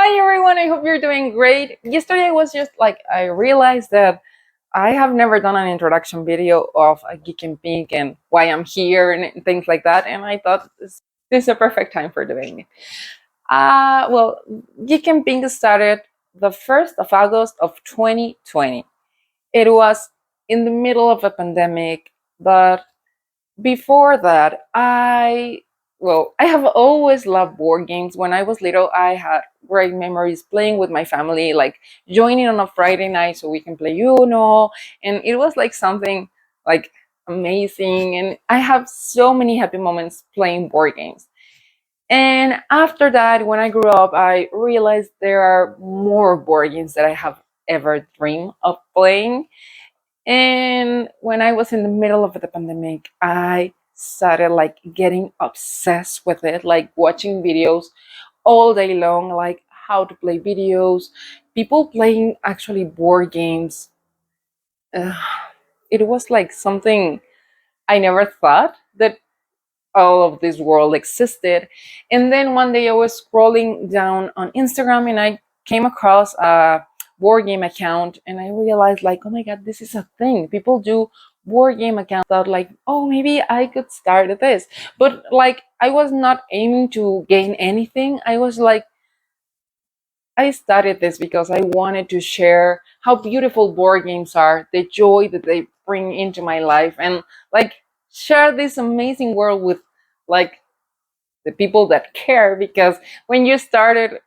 Hi everyone, I hope you're doing great. Yesterday was just like I realized that I have never done an introduction video of a Geek and Pink and why I'm here and things like that, and I thought this is a perfect time for doing it. Well, Geek and Pink started the 1st of August of 2020. It was in the middle of a pandemic, but before that, I have always loved board games. When I was little, I had great memories playing with my family, like joining on a Friday night so we can play Uno, and it was like something like amazing. And I have so many happy moments playing board games. And after that, when I grew up, I realized there are more board games that I have ever dreamed of playing. And when I was in the middle of the pandemic, I started like getting obsessed with it, like watching videos all day long, like how to play videos, people playing actually board games. Uh, it was like something I never thought that all of this world existed. And then one day I was scrolling down on Instagram and I came across a board game account and I realized like, oh my god, this is a thing. People do board game accounts. Thought like, oh, maybe I could start this. But like I was not aiming to gain anything. I was like, I started this because I wanted to share how beautiful board games are, the joy that they bring into my life, and like share this amazing world with like the people that care. Because when you start an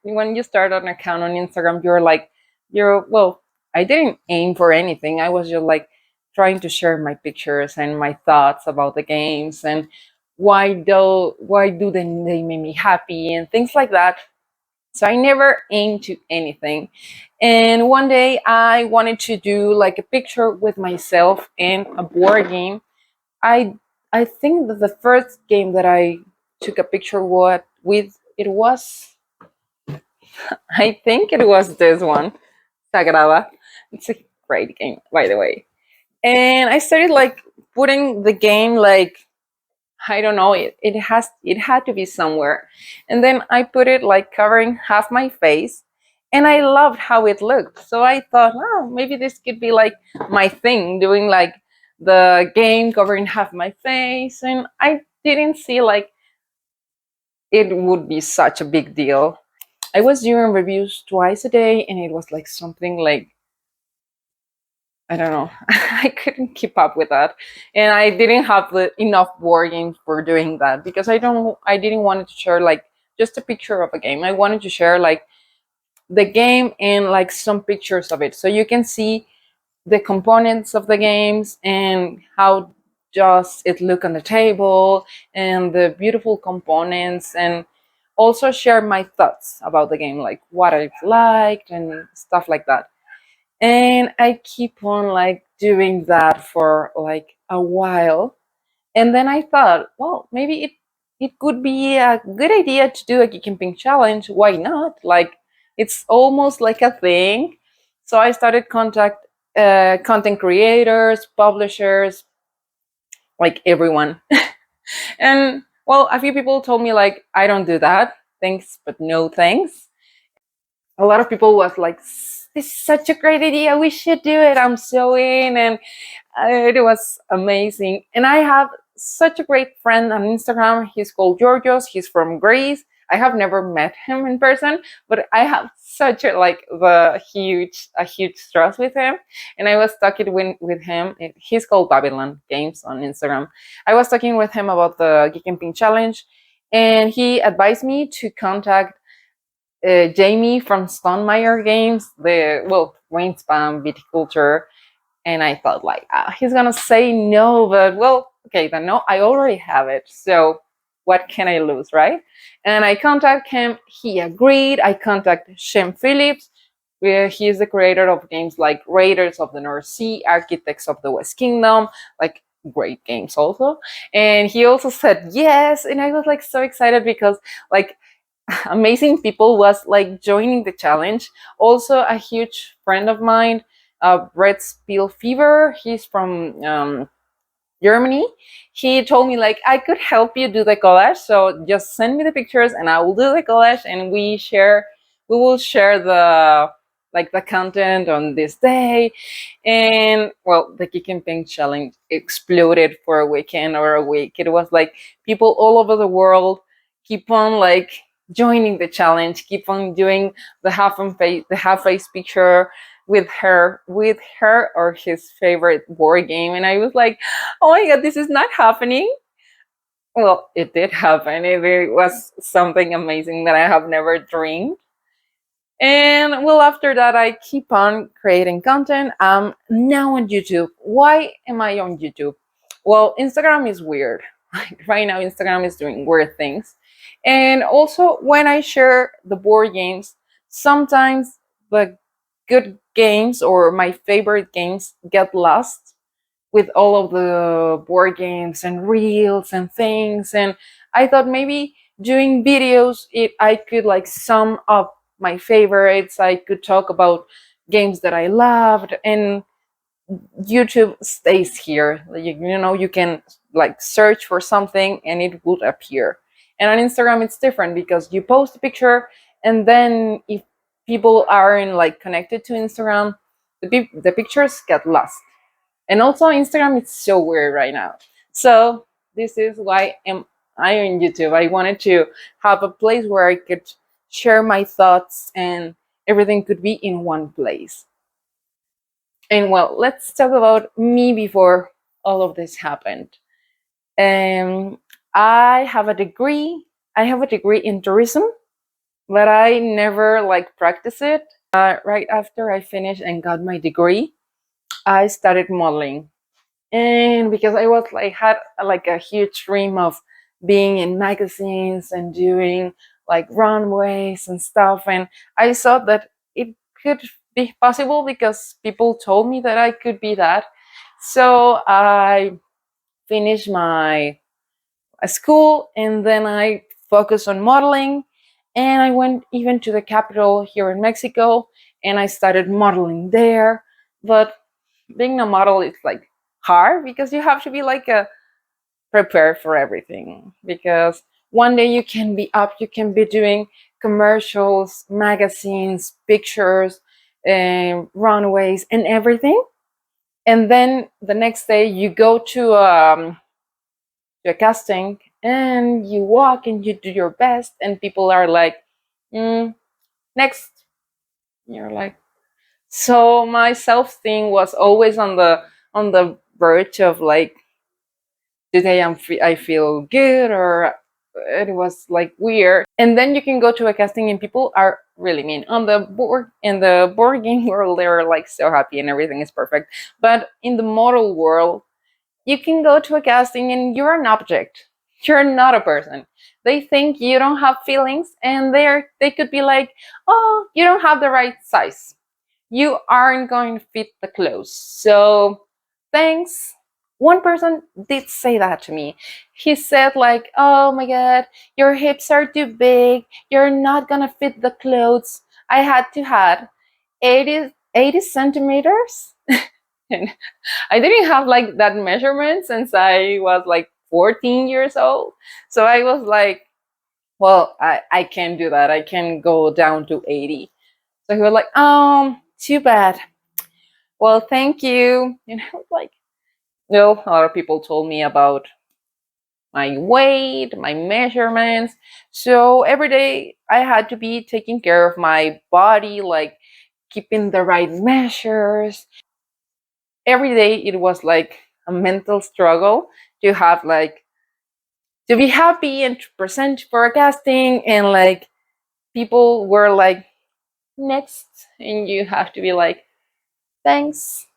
account on Instagram, I didn't aim for anything. I was just like trying to share my pictures and my thoughts about the games and why do they make me happy and things like that. So I never aimed to anything. And one day I wanted to do like a picture with myself in a board game. I I think that the first game that I took a picture with it was, I think it was this one, Sagrada. It's a great game, by the way. And I started like putting the game like, I don't know, it had to be somewhere. And then I put it like covering half my face and I loved how it looked. So I thought, oh, maybe this could be like my thing, doing like the game covering half my face. And I didn't see like it would be such a big deal. I was doing reviews twice a day and it was like something like, I don't know. I couldn't keep up with that, and I didn't have enough board games for doing that because I didn't want to share like just a picture of a game. I wanted to share like the game and like some pictures of it, so you can see the components of the games and how does it look on the table and the beautiful components, and also share my thoughts about the game, like what I've liked and stuff like that. And I keep on like doing that for like a while. And then I thought, well, maybe it could be a good idea to do a Geek and Pink challenge. Why not? Like it's almost like a thing. So I started contact content creators, publishers, like everyone. And well, a few people told me like I don't do that. Thanks, but no thanks. A lot of people was like, this is such a great idea, we should do it, I'm so in. And it was amazing. And I have such a great friend on Instagram. He's called Georgios. He's from Greece. I have never met him in person, but I have such a huge trust with him. And I was talking with him. He's called Babylon Games on Instagram. I was talking with him about the Geek and Pink challenge, and he advised me to contact Jamie from Stonemeyer Games, the Wingspan Viticulture. And I thought like, he's gonna say no, but well, okay, then no, I already have it, so what can I lose, right? And I contact him. He agreed. I contact Shem Phillips, where he is the creator of games like Raiders of the North Sea, Architects of the West Kingdom, like great games also. And he also said yes, and I was like so excited because like amazing people was like joining the challenge. Also, a huge friend of mine, Red Spiel Fever. He's from Germany. He told me like I could help you do the collage, so just send me the pictures and I will do the collage, and we will share the content on this day. And well, the Geek and Pink challenge exploded for a weekend or a week. It was like people all over the world keep on like joining the challenge, keep on doing the half face picture with her or his favorite board game. And I was like, oh my god, this is not happening. Well, it did happen. It was something amazing that I have never dreamed. And well, after that, I keep on creating content. Now on YouTube. Why am I on YouTube? Well, Instagram is weird. Like right now, Instagram is doing weird things. And also, when I share the board games, sometimes the good games or my favorite games get lost with all of the board games and reels and things. And I thought maybe doing videos, I could like sum up my favorites. I could talk about games that I loved, and YouTube stays here. You can like search for something and it would appear. And on Instagram it's different because you post a picture, and then if people aren't like connected to Instagram, the pictures get lost. And also Instagram is so weird right now. So this is why am I on YouTube. I wanted to have a place where I could share my thoughts and everything could be in one place. And well, let's talk about me before all of this happened. Um, I have a degree. I have a degree in tourism, but I never like practice it. Right after I finished and got my degree, I started modeling. And because I was like had like a huge dream of being in magazines and doing like runways and stuff, and I thought that it could be possible because people told me that I could be that. So I finished my school, and then I focused on modeling, and I went even to the capital here in Mexico, and I started modeling there. But being a model is like hard because you have to be like a prepared for everything, because one day you can be up, you can be doing commercials, magazines, pictures, runways and everything, and then the next day you go to a casting and you walk and you do your best and people are like, next. You're like, so my self-esteem was always on the verge of like, today I feel good, or it was like weird. And then you can go to a casting and people are really mean. On the board in the board game world, they're like so happy and everything is perfect. But in the model world, you can go to a casting and you're an object. You're not a person. They think you don't have feelings, and they could be like, oh, you don't have the right size. You aren't going to fit the clothes. So thanks. One person did say that to me. He said like, oh my god, your hips are too big. You're not gonna fit the clothes. I had to have 80 centimeters. And I didn't have like that measurement since I was like 14 years old. So I was like, well, I can't do that. I can go down to 80. So he was like, too bad. Well, thank you. And I was like, no, a lot of people told me about my weight, my measurements. So every day I had to be taking care of my body, like keeping the right measures. Every day it was like a mental struggle to have like to be happy and to present for a casting, and like people were like, next, and you have to be like, thanks.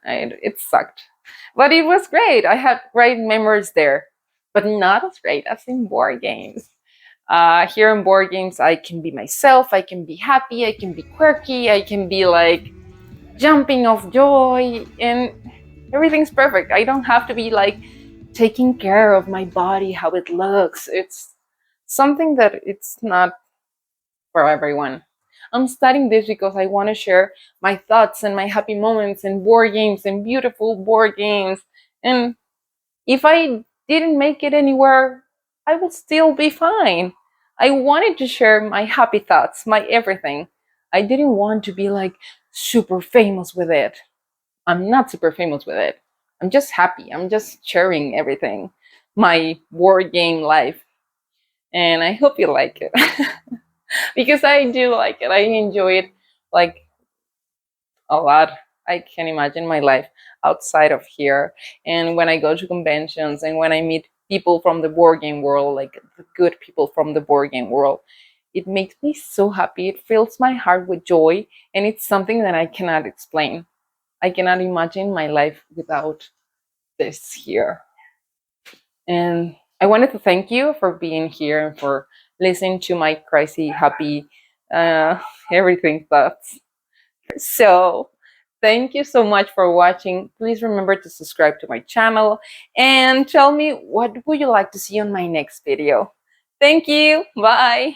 And it sucked, but it was great. I had great memories there, but not as great as in board games. Here in board games, I can be myself. I can be happy. I can be quirky. I can be like jumping of joy, and everything's perfect. I don't have to be like taking care of my body, how it looks. It's something that it's not for everyone. I'm studying this because I want to share my thoughts and my happy moments in board games and beautiful board games. And if I didn't make it anywhere, I will still be fine. I wanted to share my happy thoughts, my everything. I didn't want to be like super famous with it. I'm not super famous with it. I'm just happy. I'm just sharing everything, my board game life. And I hope you like it because I do like it. I enjoy it like a lot. I can imagine my life outside of here. And when I go to conventions and when I meet people from the board game world, like the good people from the board game world, it makes me so happy. It fills my heart with joy. And it's something that I cannot explain. I cannot imagine my life without this here. And I wanted to thank you for being here and for listening to my crazy, happy, uh, everything thoughts. So, thank you so much for watching. Please remember to subscribe to my channel and tell me what would you like to see on my next video. Thank you. Bye.